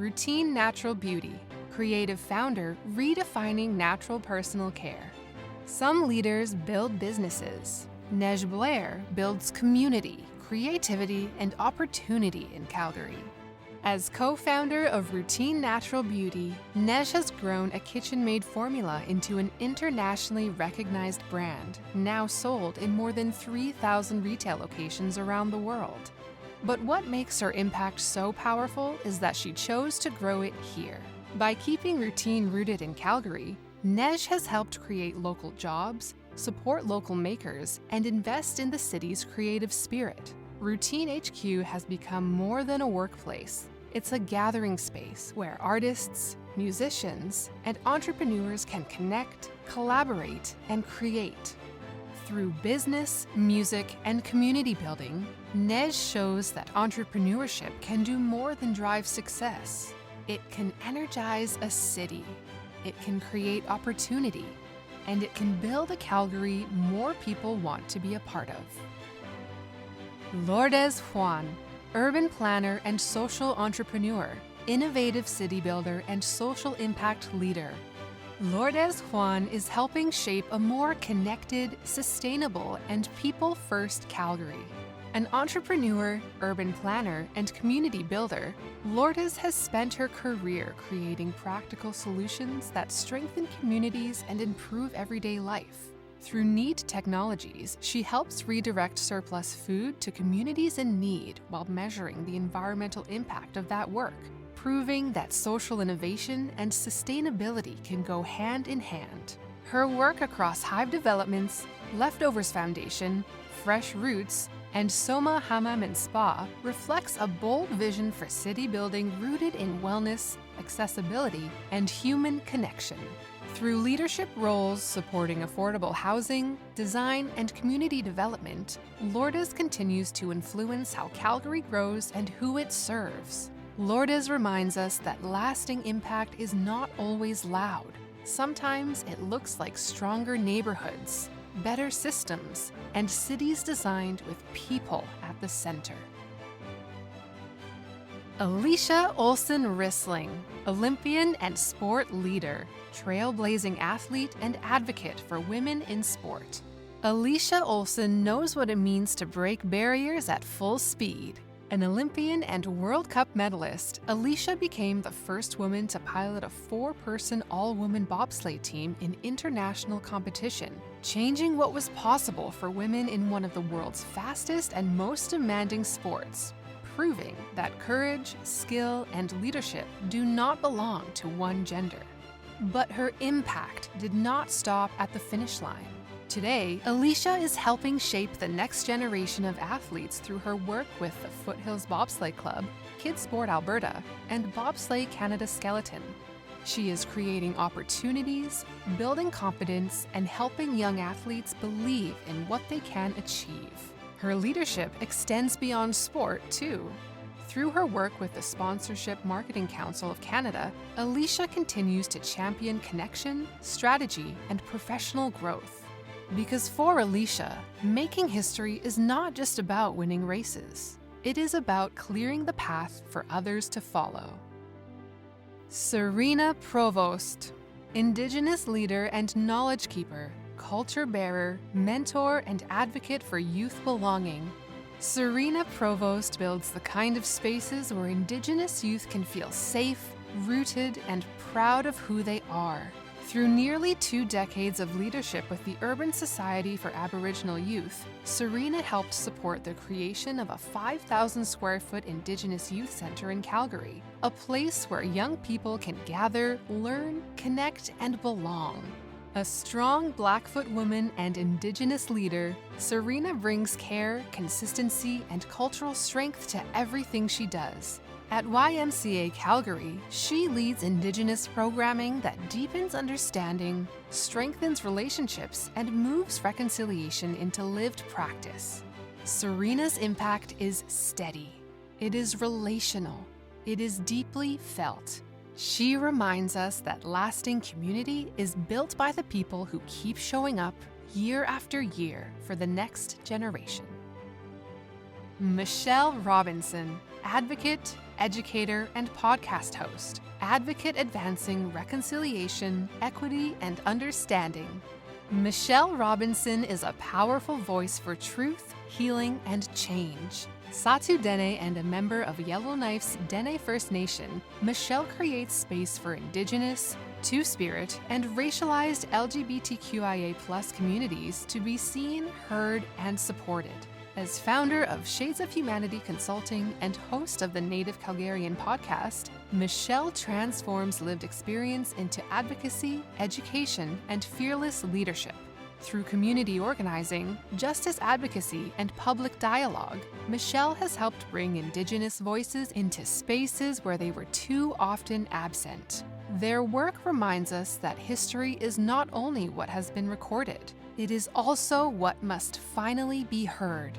Routine Natural Beauty, creative founder redefining natural personal care. Some leaders build businesses. Neige Blair builds community, creativity, and opportunity in Calgary. As co-founder of Routine Natural Beauty, Neige has grown a kitchen-made formula into an internationally recognized brand, now sold in more than 3,000 retail locations around the world. But what makes her impact so powerful is that she chose to grow it here. By keeping routine rooted in Calgary, Neige has helped create local jobs, support local makers, and invest in the city's creative spirit. Routine HQ has become more than a workplace. It's a gathering space where artists, musicians, and entrepreneurs can connect, collaborate, and create. Through business, music, and community building, Neige shows that entrepreneurship can do more than drive success. It can energize a city. It can create opportunity. And it can build a Calgary more people want to be a part of. Lourdes Juan, urban planner and social entrepreneur, innovative city builder and social impact leader. Lourdes Juan is helping shape a more connected, sustainable, and people-first Calgary. An entrepreneur, urban planner, and community builder, Lourdes has spent her career creating practical solutions that strengthen communities and improve everyday life. Through neat technologies, she helps redirect surplus food to communities in need while measuring the environmental impact of that work, proving that social innovation and sustainability can go hand in hand. Her work across Hive Developments, Leftovers Foundation, Fresh Roots, and Soma Hammam and Spa reflects a bold vision for city building rooted in wellness, accessibility, and human connection. Through leadership roles supporting affordable housing, design, and community development, Lourdes continues to influence how Calgary grows and who it serves. Lourdes reminds us that lasting impact is not always loud. Sometimes it looks like stronger neighborhoods, better systems, and cities designed with people at the center. Alicia Olsen-Rissling, Olympian and sport leader, trailblazing athlete and advocate for women in sport. Alicia Olsen knows what it means to break barriers at full speed. An Olympian and World Cup medalist, Alicia became the first woman to pilot a 4-person all-woman bobsleigh team in international competition, changing what was possible for women in one of the world's fastest and most demanding sports, proving that courage, skill, and leadership do not belong to one gender. But her impact did not stop at the finish line. Today, Alicia is helping shape the next generation of athletes through her work with the Foothills Bobsleigh Club, Kids Sport Alberta, and Bobsleigh Canada Skeleton. She is creating opportunities, building confidence, and helping young athletes believe in what they can achieve. Her leadership extends beyond sport, too. Through her work with the Sponsorship Marketing Council of Canada, Alicia continues to champion connection, strategy, and professional growth. Because for Alicia, making history is not just about winning races. It is about clearing the path for others to follow. Serena Provost, Indigenous leader and knowledge keeper, culture bearer, mentor, and advocate for youth belonging. Serena Provost builds the kind of spaces where Indigenous youth can feel safe, rooted, and proud of who they are. Through nearly 2 decades of leadership with the Urban Society for Aboriginal Youth, Serena helped support the creation of a 5,000 square foot Indigenous Youth Centre in Calgary, a place where young people can gather, learn, connect, and belong. A strong Blackfoot woman and Indigenous leader, Serena brings care, consistency, and cultural strength to everything she does. At YMCA Calgary, she leads Indigenous programming that deepens understanding, strengthens relationships, and moves reconciliation into lived practice. Serena's impact is steady. It is relational. It is deeply felt. She reminds us that lasting community is built by the people who keep showing up year after year for the next generation. Michelle Robinson, advocate, educator, and podcast host, advocate advancing reconciliation, equity, and understanding. Michelle Robinson is a powerful voice for truth, healing, and change. Satu Dene and a member of Yellowknife's Dene First Nation, Michelle creates space for Indigenous, Two-Spirit, and racialized LGBTQIA+ communities to be seen, heard, and supported. As founder of Shades of Humanity Consulting and host of the Native Calgarian podcast, Michelle transforms lived experience into advocacy, education, and fearless leadership. Through community organizing, justice advocacy, and public dialogue, Michelle has helped bring Indigenous voices into spaces where they were too often absent. Their work reminds us that history is not only what has been recorded, it is also what must finally be heard.